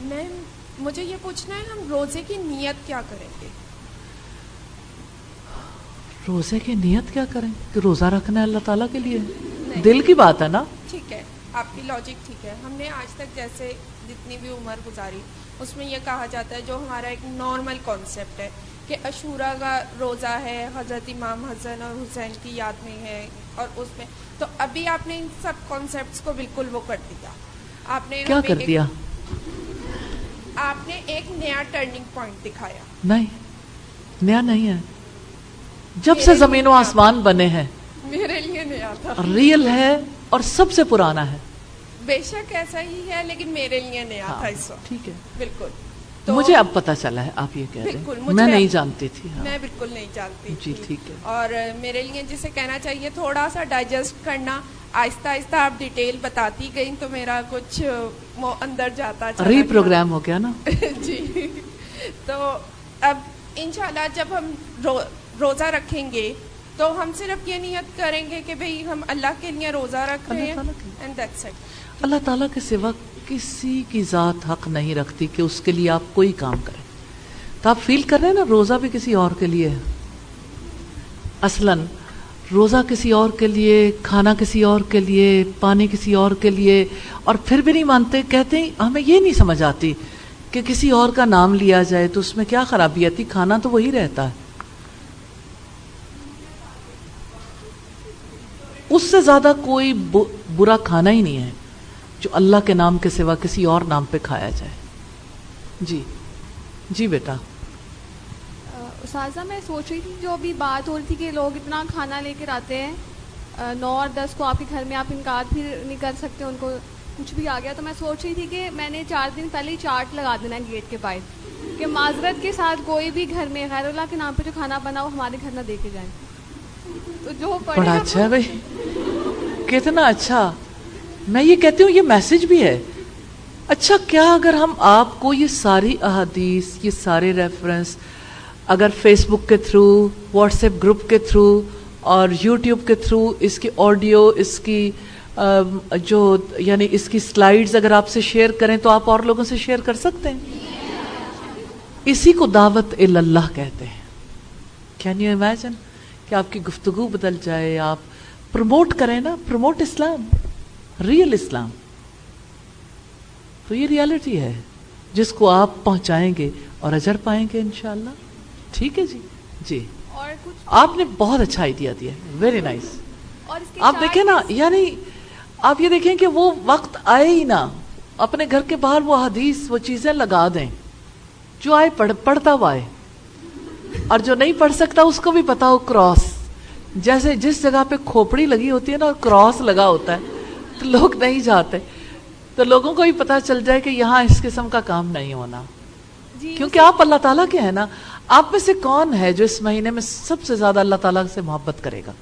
میم مجھے یہ پوچھنا ہے ہم روزے کی نیت کیا کریں گے؟ روزے کی نیت کیا کریں کہ روزہ رکھنا ہے اللہ تعالیٰ کے لیے؟ دل کی بات ہے نا. ٹھیک ہے آپ کی لاجک ٹھیک ہے. ہم نے آج تک جیسے جتنی بھی عمر گزاری اس میں یہ کہا جاتا ہے جو ہمارا ایک نارمل کانسیپٹ ہے کہ عاشورہ کا روزہ ہے, حضرت امام حسن اور حسین کی یاد میں ہے, اور اس میں تو ابھی آپ نے ان سب کانسیپٹس کو بالکل وہ کر دیا. آپ نے کیا کر دیا؟ آپ نے ایک نیا ٹرننگ پوائنٹ دکھایا. نہیں, نیا نہیں ہے. جب سے زمین و آسمان بنے ہیں میرے لیے نیا تھا, ریئل ہے اور سب سے پرانا ہے. بے شک ایسا ہی ہے لیکن میرے لیے نیا تھا اس وقت. ٹھیک ہے, بالکل. مجھے اب پتہ چلا ہے آپ یہ کہہ رہے ہیں, میں نہیں جانتی تھی. میں بالکل نہیں جانتی جی ٹھیک ہے. اور میرے لیے جسے کہنا چاہیے تھوڑا سا ڈائجسٹ کرنا, آہستہ آہستہ آپ ڈیٹیل بتاتی گئی تو میرا کچھ اندر جاتا ری پروگرام ہو گیا نا. جی. تو اب انشاءاللہ جب ہم روزہ رکھیں گے تو ہم صرف یہ نیت کریں گے کہ بھئی ہم اللہ کے لیے روزہ رکھ رہے ہیں اینڈ دیٹس اٹ. اللہ تعالیٰ کے سوا کسی کی ذات حق نہیں رکھتی کہ اس کے لیے آپ کوئی کام کریں. تو آپ فیل کر رہے ہیں نا روزہ بھی کسی اور کے لیے ہے. اصلاً روزہ کسی اور کے لیے, کھانا کسی اور کے لیے, پانی کسی اور کے لیے, اور پھر بھی نہیں مانتے. کہتے ہیں ہمیں یہ نہیں سمجھ آتی کہ کسی اور کا نام لیا جائے تو اس میں کیا خرابی آتی, کھانا تو وہی رہتا ہے. اس سے زیادہ کوئی برا کھانا ہی نہیں ہے جو اللہ کے نام کے سوا کسی اور نام پہ کھایا جائے. جی جی بیٹا. اساتذہ میں سوچ رہی تھی جو ابھی بات ہو رہی تھی کہ لوگ اتنا کھانا لے کر آتے ہیں 9 اور 10 کو آپ کے گھر میں, آپ انکار بھی نہیں کر سکتے, ان کو کچھ بھی آ گیا. تو میں سوچ رہی تھی کہ میں نے 4 دن پہلے ہی چارٹ لگا دینا ہے گیٹ کے باہر کہ معذرت کے ساتھ کوئی بھی گھر میں غیر اللہ کے نام پہ جو کھانا بنا وہ ہمارے گھر نہ دے کے جائیں. تو جو بڑا اچھا ہے بھائی, کتنا اچھا. میں یہ کہتی ہوں یہ میسج بھی ہے. اچھا کیا اگر ہم آپ کو یہ ساری احادیث, یہ سارے ریفرنس اگر فیس بک کے تھرو, واٹس ایپ گروپ کے تھرو اور یوٹیوب کے تھرو اس کی آڈیو, اس کی جو یعنی اس کی سلائیڈز اگر آپ سے شیئر کریں تو آپ اور لوگوں سے شیئر کر سکتے ہیں. اسی کو دعوت اللہ کہتے ہیں. کین یو امیجن کہ آپ کی گفتگو بدل جائے, آپ پروموٹ کریں نا, پروموٹ اسلام, ریئل اسلام. تو یہ ریالٹی ہے جس کو آپ پہنچائیں گے اور اجر پائیں گے انشاءاللہ. ٹھیک ہے جی. جی اور کچھ آپ نے بہت اچھا آئیڈیا دیا, ویری نائس. اور اس کے آپ دیکھیں نا, یعنی آپ یہ دیکھیں کہ وہ وقت آئے ہی نا, اپنے گھر کے باہر وہ حدیث, وہ چیزیں لگا دیں, جو آئے پڑھتا ہوا آئے, اور جو نہیں پڑھ سکتا اس کو بھی پتا ہو کراس. جیسے جس جگہ پہ کھوپڑی لگی ہوتی ہے نا اور کراس لگا ہوتا ہے تو لوگ نہیں جاتے, تو لوگوں کو بھی پتا چل جائے کہ یہاں اس قسم کا کام نہیں ہونا. کیونکہ آپ اللہ تعالیٰ کے ہیں نا. آپ میں سے کون ہے جو اس مہینے میں سب سے زیادہ اللہ تعالیٰ سے محبت کرے گا,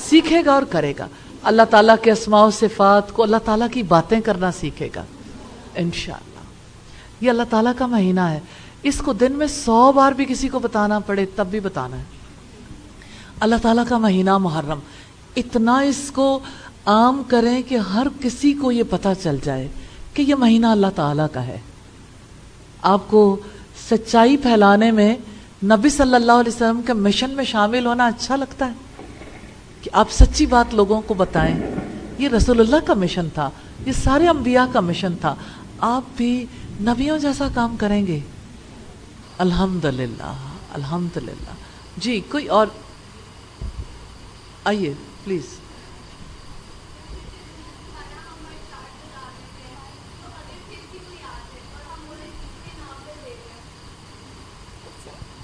سیکھے گا اور کرے گا, اللہ تعالیٰ کے اسماء و صفات کو, اللہ تعالیٰ کی باتیں کرنا سیکھے گا انشاءاللہ. یہ اللہ تعالیٰ کا مہینہ ہے, اس کو دن میں 100 بار بھی کسی کو بتانا پڑے تب بھی بتانا ہے. اللہ تعالیٰ کا مہینہ محرم, اتنا اس کو عام کریں کہ ہر کسی کو یہ پتہ چل جائے کہ یہ مہینہ اللہ تعالیٰ کا ہے. آپ کو سچائی پھیلانے میں نبی صلی اللہ علیہ وسلم کے مشن میں شامل ہونا اچھا لگتا ہے کہ آپ سچی بات لوگوں کو بتائیں. یہ رسول اللہ کا مشن تھا, یہ سارے انبیاء کا مشن تھا. آپ بھی نبیوں جیسا کام کریں گے الحمدللہ, الحمدللہ. جی کوئی اور آئیے پلیز.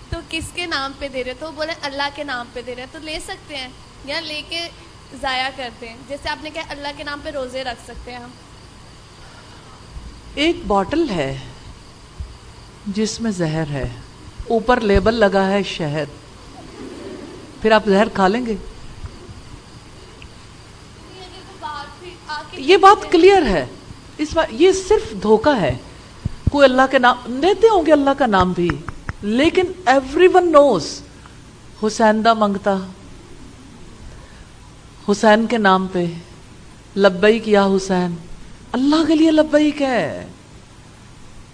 تو کس کے نام پہ دے رہے, تو بولے اللہ کے نام پہ دے رہے, تو لے سکتے ہیں یا لے کے ضائع کرتے ہیں. جیسے آپ نے کہا اللہ کے نام پہ روزے رکھ سکتے ہیں ہم. ایک بوٹل ہے جس میں زہر ہے, اوپر لیبل لگا ہے شہد, پھر آپ زہر کھا لیں گے؟ یہ بات کلیئر ہے. اس بات یہ صرف دھوکہ ہے. کوئی اللہ کے نام لیتے ہوں گے, اللہ کا نام بھی, لیکن ایوری ون نوز حسین دا منگتا, حسین کے نام پہ لبیک یا حسین, اللہ کے لیے لبیک ہے.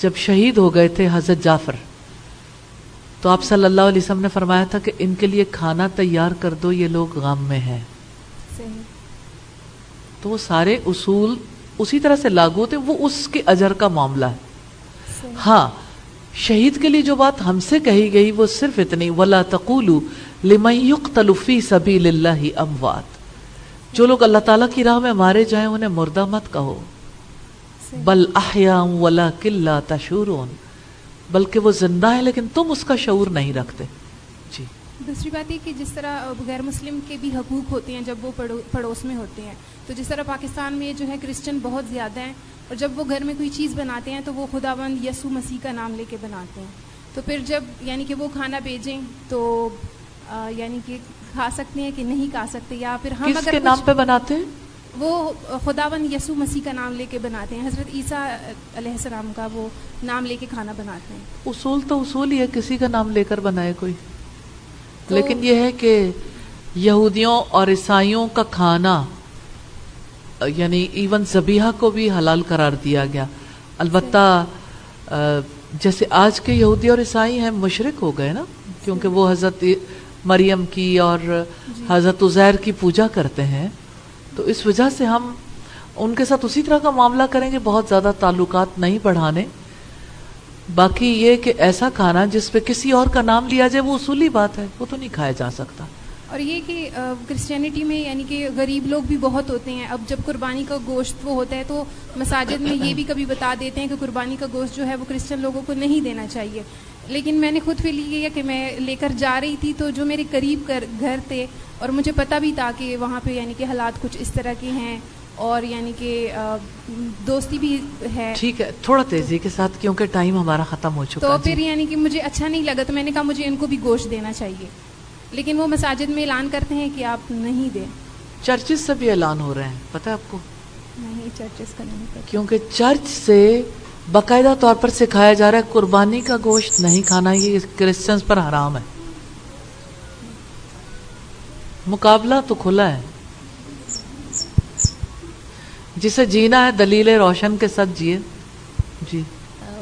جب شہید ہو گئے تھے حضرت جعفر تو آپ صلی اللہ علیہ وسلم نے فرمایا تھا کہ ان کے لیے کھانا تیار کر دو، یہ لوگ غم میں ہیں. تو وہ سارے اصول اسی طرح سے لاگو تھے، وہ اس کے اجر کا معاملہ ہے. ہاں شہید کے لیے جو بات ہم سے کہی گئی وہ صرف اتنی، وَلَا تَقُولُوا لِمَن يُقْتَلُ فِي سَبِيلِ اللَّهِ أَمْوَاتٌ، جو لوگ اللہ تعالیٰ کی راہ میں مارے جائیں انہیں مردہ مت کہو، بل احیاء ولکن لا تشعرون، بلکہ وہ زندہ ہے لیکن تم اس کا شعور نہیں رکھتے. جی دوسری بات یہ کہ جس طرح غیر مسلم کے بھی حقوق ہوتے ہیں جب وہ پڑوس میں ہوتے ہیں، تو جس طرح پاکستان میں جو ہے کرسچن بہت زیادہ ہیں، اور جب وہ گھر میں کوئی چیز بناتے ہیں تو وہ خداوند یسوع مسیح کا نام لے کے بناتے ہیں. تو پھر جب یعنی کہ وہ کھانا بھیجیں تو یعنی کہ کھا سکتے ہیں کہ نہیں کھا سکتے، یا پھر ہم کس کے نام پہ بناتے ہیں؟ وہ خداوند یسوع مسیح کا نام لے کے بناتے ہیں، حضرت عیسیٰ علیہ السلام کا وہ نام لے کے کھانا بناتے ہیں. اصول تو اصول ہی ہے، کسی کا نام لے کر بنائے کوئی. لیکن یہ ہے کہ یہودیوں اور عیسائیوں کا کھانا یعنی ایون ذبیحہ کو بھی حلال قرار دیا گیا. البتہ جیسے آج کے یہودی اور عیسائی ہیں مشرک ہو گئے نا، کیونکہ وہ حضرت مریم کی اور حضرت عزیر کی پوجا کرتے ہیں، تو اس وجہ سے ہم ان کے ساتھ اسی طرح کا معاملہ کریں گے، بہت زیادہ تعلقات نہیں بڑھانے. باقی یہ کہ ایسا کھانا جس پہ کسی اور کا نام لیا جائے وہ اصولی بات ہے، وہ تو نہیں کھایا جا سکتا. اور یہ کہ کرسچینٹی میں یعنی کہ غریب لوگ بھی بہت ہوتے ہیں. اب جب قربانی کا گوشت وہ ہوتا ہے تو مساجد میں یہ بھی کبھی بتا دیتے ہیں کہ قربانی کا گوشت جو ہے وہ کرسچن لوگوں کو نہیں دینا چاہیے. لیکن میں نے خود فیل کیا کہ میں لے کر جا رہی تھی تو جو میرے قریب گھر تھے اور مجھے پتہ بھی تھا کہ وہاں پہ یعنی کہ حالات کچھ اس طرح کے ہیں اور یعنی کہ دوستی بھی ہے. ٹھیک ہے، تھوڑا تیزی کے ساتھ کیونکہ ٹائم ہمارا ختم ہو چکا. تو پھر یعنی کہ مجھے اچھا نہیں لگا تو میں نے کہا مجھے ان کو بھی گوشت دینا چاہیے، لیکن وہ مساجد میں اعلان کرتے ہیں کہ آپ نہیں دیں. چرچز سے بھی اعلان ہو رہے ہیں، پتہ ہے آپ کو؟ نہیں، چرچز کا نہیں پتہ. کیونکہ چرچ سے باقاعدہ طور پر سکھایا جا رہا ہے قربانی کا گوشت نہیں کھانا، یہ کرسچنز پر حرام ہے. مقابلہ تو کھلا ہے، جسے جینا ہے دلیل روشن کے ساتھ جیے. جی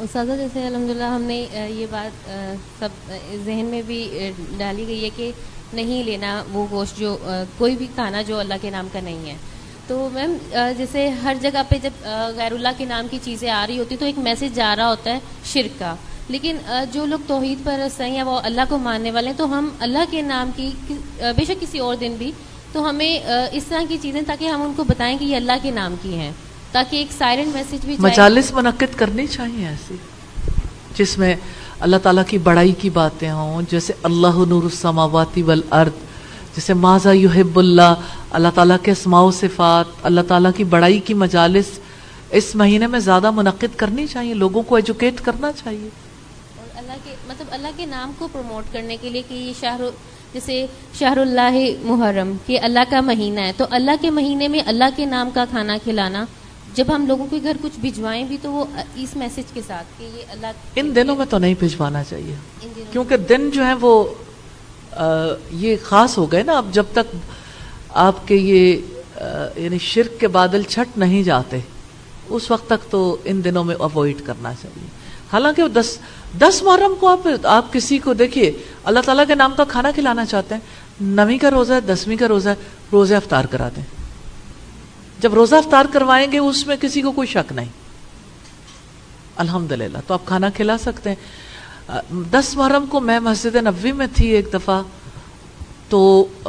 استاذہ، جیسے الحمدللہ ہم نے یہ بات سب ذہن میں بھی ڈالی گئی ہے کہ نہیں لینا وہ گوشت، جو کوئی بھی کھانا جو اللہ کے نام کا نہیں ہے. تو میم جیسے ہر جگہ پہ جب غیر اللہ کے نام کی چیزیں آ رہی ہوتی تو ایک میسج جا رہا ہوتا ہے شرک کا، لیکن جو لوگ توحید پرست ہیں یا وہ اللہ کو ماننے والے ہیں تو ہم اللہ کے نام کی بے شک کسی اور دن بھی تو ہمیں اس طرح کی چیزیں تاکہ ہم ان کو بتائیں کہ یہ اللہ کے نام کی ہیں، تاکہ ایک سائلنٹ میسج بھی جائے. مجالس منعقد کرنی چاہیے ایسی جس میں اللہ تعالیٰ کی بڑائی کی باتیں ہوں، جیسے اللہ نور السماوات والارض، جیسے ماذا یحب اللہ، اللہ تعالیٰ کے اسماء و صفات، اللہ تعالیٰ کی بڑائی کی مجالس اس مہینے میں زیادہ منعقد کرنی چاہیے، لوگوں کو ایجوکیٹ کرنا چاہیے. اور اللہ کے مطلب اللہ کے نام کو پروموٹ کرنے کے لیے کہ یہ جیسے شہر اللہ محرم کہ اللہ کا مہینہ ہے، تو اللہ کے مہینے میں اللہ کے نام کا کھانا کھلانا، جب ہم لوگوں کے گھر کچھ بھجوائیں بھی تو وہ اس میسج کے ساتھ کہ یہ اللہ. ان دنوں میں تو نہیں بھجوانا چاہیے، کیونکہ دن جو ہیں وہ یہ خاص ہو گئے نا. اب جب تک آپ کے یہ یعنی شرک کے بادل چھٹ نہیں جاتے اس وقت تک تو ان دنوں میں اوائڈ کرنا چاہیے. حالانکہ 10 محرم کو آپ کسی کو دیکھیے اللہ تعالیٰ کے نام کا کھانا کھلانا چاہتے ہیں، 9ویں کا روزہ ہے، 10ویں کا روزہ ہے، روزہ افطار کرا دیں. جب روزہ افطار کروائیں گے اس میں کسی کو کوئی شک نہیں، الحمدللہ، تو آپ کھانا کھلا سکتے ہیں. 10 محرم کو میں مسجد نبوی میں تھی ایک دفعہ، تو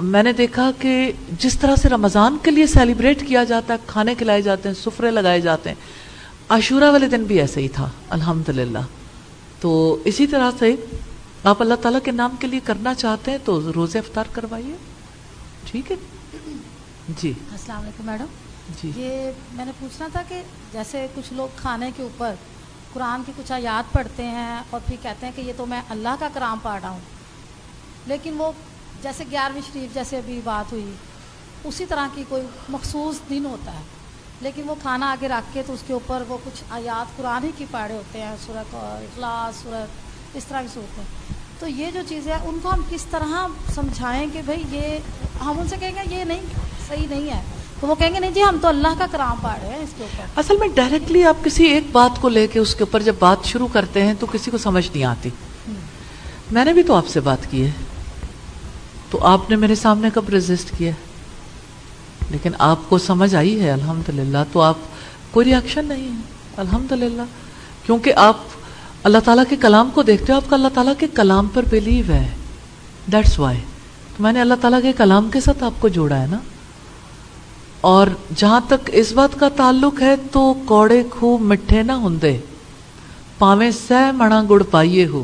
میں نے دیکھا کہ جس طرح سے رمضان کے لیے سیلیبریٹ کیا جاتا ہے، کھانے کھلائے جاتے ہیں، سفرے لگائے جاتے ہیں، عاشورہ والے دن بھی ایسے ہی تھا الحمدللہ. تو اسی طرح سے آپ اللہ تعالیٰ کے نام کے لیے کرنا چاہتے ہیں تو روزے افطار کروائیے. ٹھیک ہے جی. السلام علیکم میڈم. جی یہ میں نے پوچھنا تھا کہ جیسے کچھ لوگ کھانے کے اوپر قرآن کی کچھ آیات پڑھتے ہیں اور پھر کہتے ہیں کہ یہ تو میں اللہ کا کلام پڑھ رہا ہوں، لیکن وہ جیسے 11ویں شریف جیسے ابھی بات ہوئی اسی طرح کی کوئی مخصوص دن ہوتا ہے، لیکن وہ کھانا آگے رکھ کے تو اس کے اوپر وہ کچھ آیات قرآن ہی کی پڑھے ہوتے ہیں، سورہ اخلاص، سورہ اس طرح کی صورتیں. تو یہ جو چیزیں ہیں ان کو ہم کس طرح سمجھائیں کہ بھئی یہ ہم ان سے کہیں گے یہ نہیں صحیح نہیں ہے، تو وہ کہیں گے نہیں جی ہم تو اللہ کا کلام پڑھ رہے ہیں اس کے اوپر. اصل میں ڈائریکٹلی آپ کسی ایک بات کو لے کے اس کے اوپر جب بات شروع کرتے ہیں تو کسی کو سمجھ نہیں آتی. میں نے بھی تو آپ سے بات کی ہے, تو آپ نے میرے سامنے کب ریزسٹ کیا, لیکن آپ کو سمجھ آئی ہے الحمدللہ, تو آپ کوئی ریاکشن نہیں ہے الحمدللہ, کیونکہ آپ اللہ تعالیٰ کے کلام کو دیکھتے ہو, آپ کا اللہ تعالیٰ کے کلام پر بلیو ہے, دیٹس وائی. تو میں نے اللہ تعالیٰ کے کلام کے ساتھ آپ کو جوڑا ہے نا. اور جہاں تک اس بات کا تعلق ہے تو کوڑے خوب مٹھے نہ ہوندے, پاویں سہ مڑا گڑ پائیے ہو.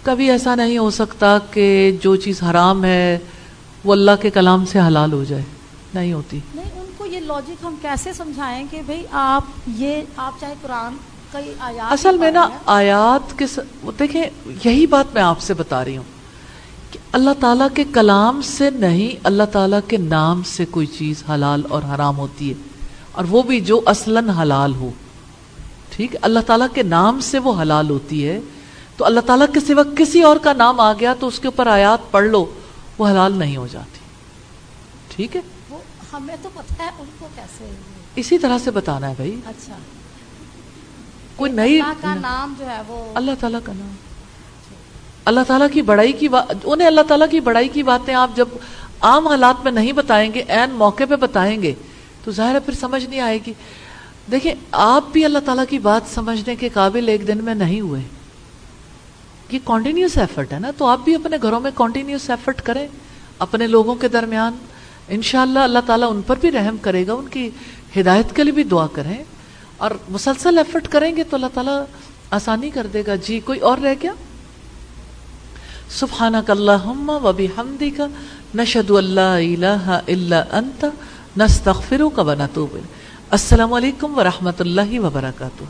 کبھی ایسا نہیں ہو سکتا کہ جو چیز حرام ہے وہ اللہ کے کلام سے حلال ہو جائے, نہیں ہوتی. نہیں, ان کو یہ لاجک ہم کیسے سمجھائیں کہ بھئی آپ چاہے قرآن کئی آیات اصل میں نا آیات کے دیکھیں, یہی بات میں آپ سے بتا رہی ہوں کہ اللہ تعالیٰ کے کلام سے نہیں, اللہ تعالیٰ کے نام سے کوئی چیز حلال اور حرام ہوتی ہے, اور وہ بھی جو اصلاً حلال ہو. ٹھیک, اللہ تعالیٰ کے نام سے وہ حلال ہوتی ہے. تو اللہ تعالیٰ کے سوا کسی اور کا نام آ گیا تو اس کے اوپر آیات پڑھ لو, وہ حلال نہیں ہو جاتی. ٹھیک ہے, وہ ہمیں تو پتہ ہے, ان کو کیسے اسی طرح سے بتانا ہے بھائی. اچھا, کوئی نئی اللہ کا نام جو ہے وہ اللہ تعالیٰ کا نام, اللہ تعالیٰ کی بڑائی کی بات, انہیں اللہ تعالیٰ کی بڑائی کی باتیں آپ جب عام حالات میں نہیں بتائیں گے, عین موقع پہ بتائیں گے, تو ظاہر ہے پھر سمجھ نہیں آئے گی. دیکھیں, آپ بھی اللہ تعالیٰ کی بات سمجھنے کے قابل ایک دن میں نہیں ہوئے, یہ کنٹینیوس ایفرٹ ہے نا. تو آپ بھی اپنے گھروں میں کنٹینیوس ایفرٹ کریں, اپنے لوگوں کے درمیان. انشاءاللہ اللہ تعالیٰ ان پر بھی رحم کرے گا, ان کی ہدایت کے لیے بھی دعا کریں, اور مسلسل ایفرٹ کریں گے تو اللہ تعالیٰ آسانی کر دے گا. جی, کوئی اور رہ گیا؟ سبحانک اللہم و بحمدک نشہد ان لا الہ الا انت نستغفرک و نتوب الیک. السلام علیکم ورحمۃ اللہ وبرکاتہ.